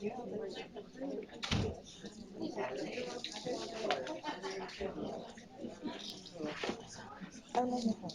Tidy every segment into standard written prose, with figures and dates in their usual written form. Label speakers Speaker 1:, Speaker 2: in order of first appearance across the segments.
Speaker 1: Oh, no, no, no.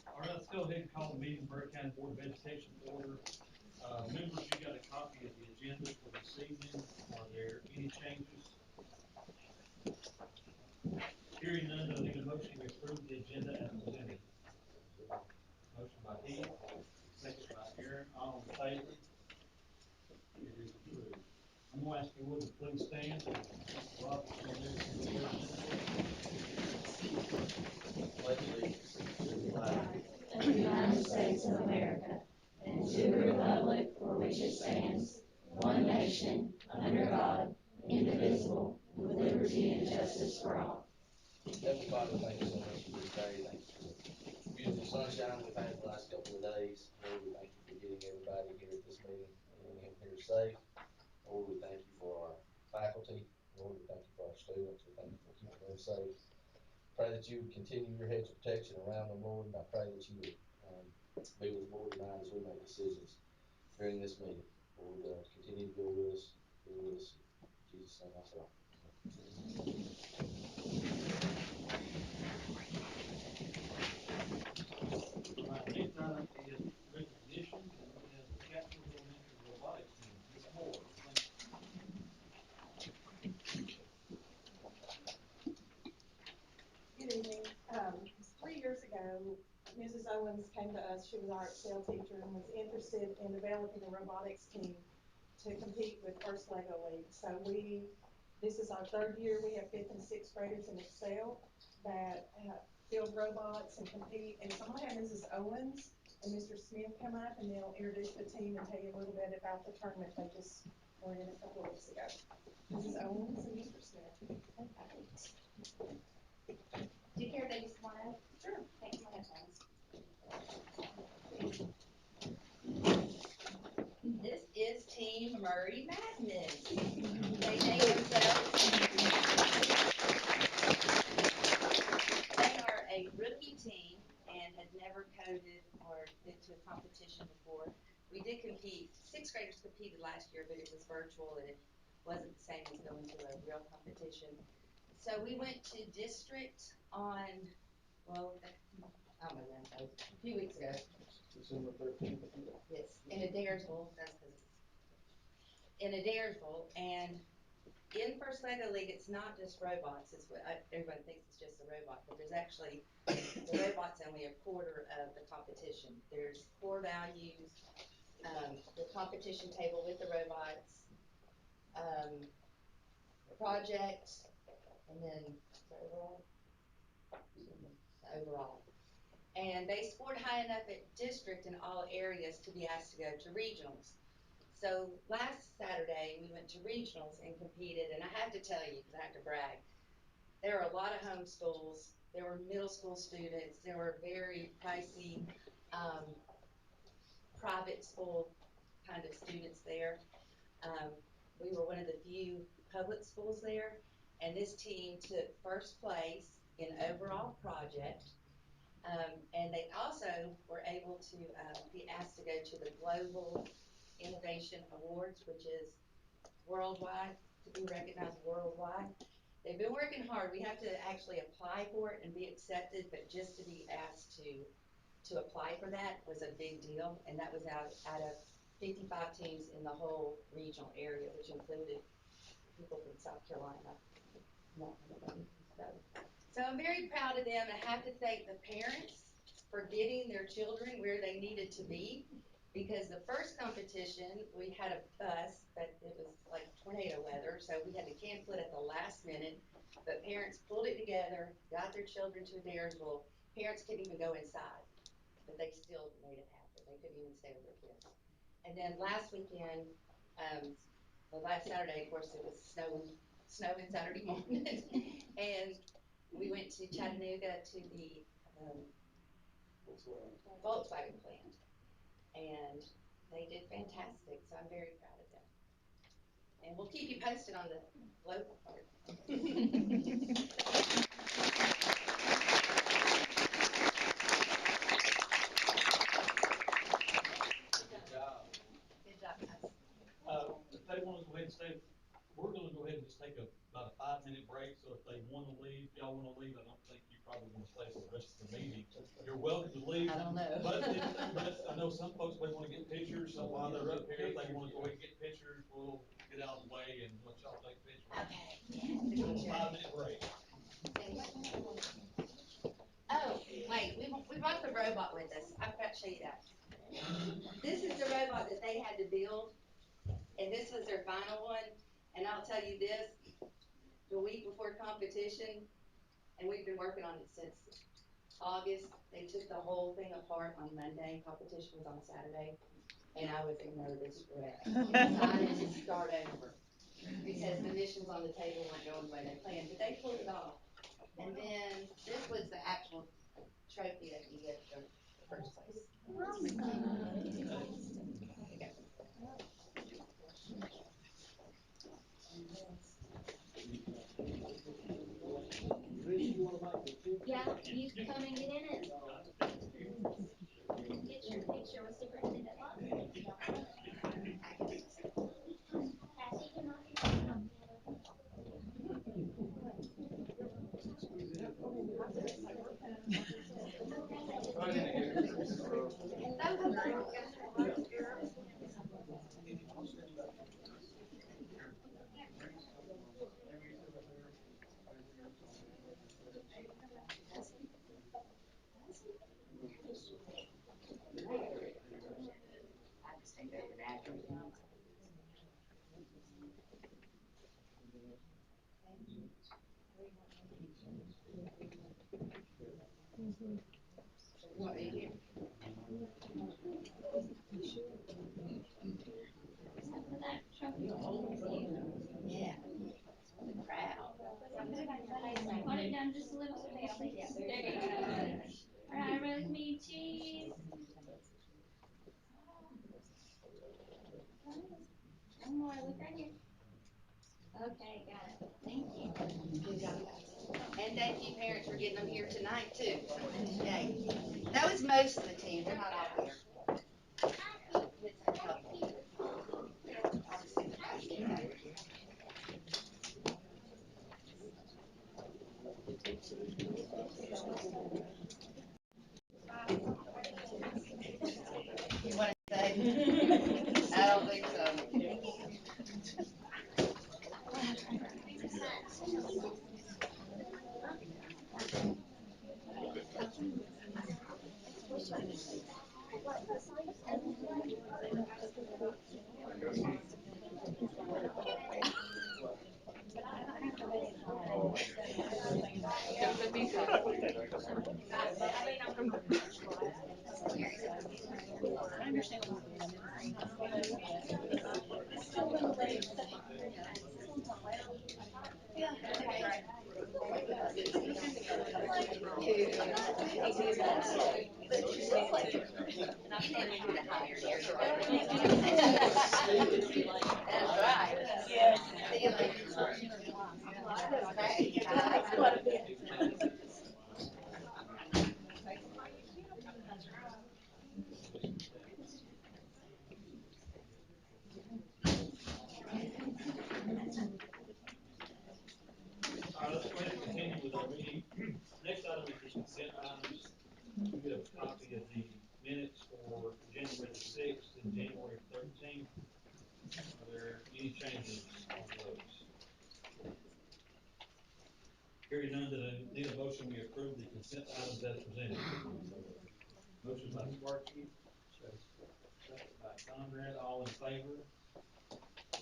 Speaker 2: All right, let's go ahead and call the meeting, Burke County Board of Education to order. Members, you got a copy of the agenda for this evening. Are there any changes? Hearing none, I need a motion to approve the agenda as presented. Motion by Heath, second by Aaron, all in favor? It is approved. I'm gonna ask you would to please stand. Rob, will stand there for the pledge of
Speaker 3: Pledge allegiance to the flag
Speaker 4: of the United States of America, and to the republic for which it stands, one nation, under God, indivisible, with liberty and justice for all.
Speaker 3: Heavenly Father, thank you so much for this day. Thank you for the beautiful sunshine we've had the last couple of days. Lord, we thank you for getting everybody here at this meeting, getting them here safe. Lord, we thank you for our faculty. Lord, we thank you for our students. We thank you for keeping them safe. Pray that you would continue your hedge of protection around them, Lord, and I pray that you would be with Lord and I as we make decisions during this meeting. Lord, continue to go with us, be with us. In Jesus' name I pray.
Speaker 2: all right, next item is recognitions, and we have the Chatfield Elementary Robotics team. Ms. Moore, thank you.
Speaker 1: So Mrs. Owens came to us, she was our Excel teacher and was interested in developing a robotics team to compete with First Lego League. So this is our third year, we have fifth and sixth graders in Excel that build robots and compete. And so I'm gonna have Mrs. Owens and Mr. Smith come up and they'll introduce the team and tell you a little bit about the tournament they just were in a couple of weeks ago. Mrs. Owens and Mr. Smith.
Speaker 4: Do you care if they just come on up?
Speaker 1: Sure.
Speaker 4: Thanks, my headphones. This is Team Murray Madness. They name themselves. They are a rookie team and had never coded or been to a competition before. We did compete, sixth graders competed last year, but it was virtual and it wasn't the same as going to a real competition. So we went to district on, well, I don't know when, a few weeks ago.
Speaker 3: December 13th.
Speaker 4: Yes, in Adairsville, that's because in Adairsville, and in First Lego League, it's not just robots, it's what, everybody thinks it's just a robot, but there's actually, the robot's only a quarter of the competition. There's core values, the competition table with the robots, the project, and then, is that overall? Overall. And they scored high enough at district in all areas to be asked to go to regionals. So last Saturday, we went to regionals and competed, and I have to tell you, because I have to brag, there were a lot of homeschools, there were middle school students, there were very pricey private school kind of students there. We were one of the few public schools there, and this team took first place in overall project. And they also were able to be asked to go to the Global Innovation Awards, which is worldwide, to be recognized worldwide. They've been working hard. We have to actually apply for it and be accepted, but just to be asked to apply for that was a big deal, and that was out of 55 teams in the whole regional area, which included people from South Carolina. So I'm very proud of them. I have to thank the parents for getting their children where they needed to be, because the first competition, we had a bus, but it was like tornado weather, so we had to cancel it at the last minute, but parents pulled it together, got their children to Adairsville. Parents couldn't even go inside, but they still made it happen. They couldn't even stay with their kids. And then last weekend, well, last Saturday, of course, it was snowing Saturday morning, and we went to Chattanooga to the Volkswagen plant, and they did fantastic, so I'm very proud of them. And we'll keep you posted on the local part.
Speaker 3: Good job.
Speaker 4: Good job, guys.
Speaker 2: If they want to go ahead and stay, we're gonna go ahead and just take about a 5-minute break, so if they wanna leave, y'all wanna leave, I don't think you probably wanna stay for the rest of the meeting. You're welcome to leave.
Speaker 4: I don't know.
Speaker 2: But I know some folks may wanna get pictures, so while they're up here, if they wanna go ahead and get pictures, we'll get out of the way and let y'all take pictures.
Speaker 4: Okay, yeah.
Speaker 2: 5-minute break.
Speaker 4: Oh, wait, we brought the robot with us. I forgot to show you that. This is the robot that they had to build, and this was their final one. And I'll tell you this, the week before competition, and we've been working on it since August, they took the whole thing apart on Monday. Competition was on Saturday, and I was a nervous wreck. Decided to start over because the missions on the table weren't going the way they planned, but they pulled it off. And then this was the actual trophy that you get for first place.
Speaker 5: Yeah, you can come and get in it. Get your picture with Superintendent Love. Cassie, come on.
Speaker 4: What, are you here? Yeah. The crowd.
Speaker 5: Hold it down just a little so they don't make it. There you go. Alright, everybody with me, cheese. One more, look right here. Okay, got it. Thank you.
Speaker 4: Good job, guys. And thank you, parents, for getting them here tonight, too. Yay. That was most of the team, they're not all here. It's a couple. Obviously, the guys came out here. You wanna say? I don't think so. That's right. Yes. See you later.
Speaker 2: All right, let's go ahead and continue with our meeting. Next item is the consent items. You get a copy of the minutes for January the sixth and January 13th. Are there any changes on those? Hearing none, that I need a motion, we approve the consent items as presented. Motion by Sparky, second by Conrad, all in favor?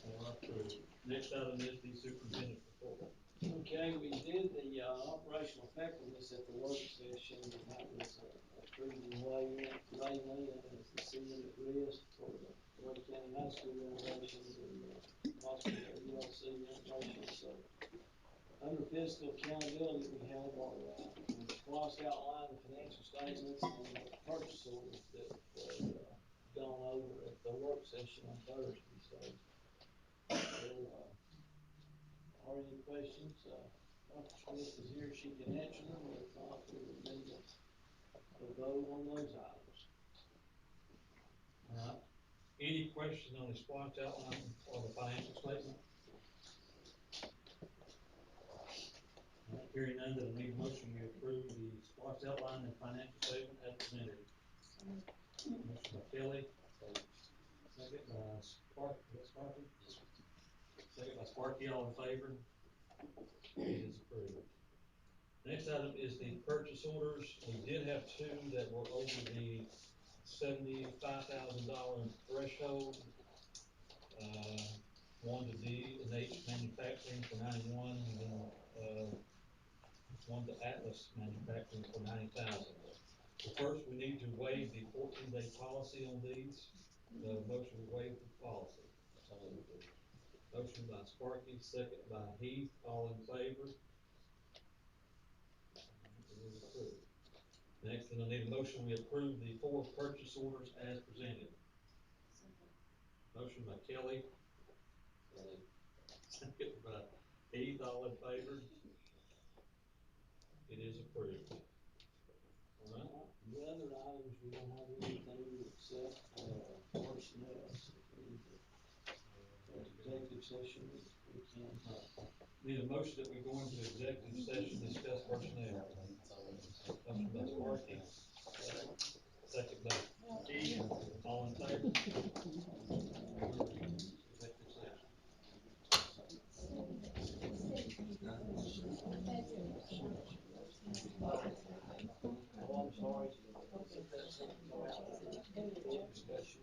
Speaker 2: Or approved. Next item is the superintendent's report.
Speaker 6: Okay, we did the, operational effectiveness at the work session, and that was approved in lately, and as the city at risk for the Wade County High School renovations and possibly the ULC renovations, so. Under fiscal accountability, we have our, SPOS outline, the financial statements, and the purchase orders that were, gone over at the work session on Thursday, so. Are any questions? Dr. Smith is here, she can answer them, or if not, we would need a vote on those items.
Speaker 2: All right. Any question on the SPOS outline or the financial statement? All right, hearing none, that I need a motion, we approve the SPOS outline and financial statement as presented. Motion by Kelly. Second by Sparky. Second by Sparky, all in favor? It is approved. Next item is the purchase orders. We did have two that were over the $75,000 threshold. One to D&H Manufacturing for 91, and then one to Atlas Manufacturing for 90,000. So first, we need to waive the 14-day policy on these. Motion to waive the policy. Motion by Sparky, second by Heath, all in favor? It is approved. Next, then I need a motion, we approve the 4 purchase orders as presented. Motion by Kelly. Second by Heath, all in favor? It is approved. All right.
Speaker 6: The other items, we don't have anything except, personnel. So if we need to executive session, we can.
Speaker 2: Need a motion that we go into executive session, discuss personnel. Motion by Sparky. Second by Heath, all in favor? Executive session.
Speaker 6: Oh, I'm sorry. Discussion.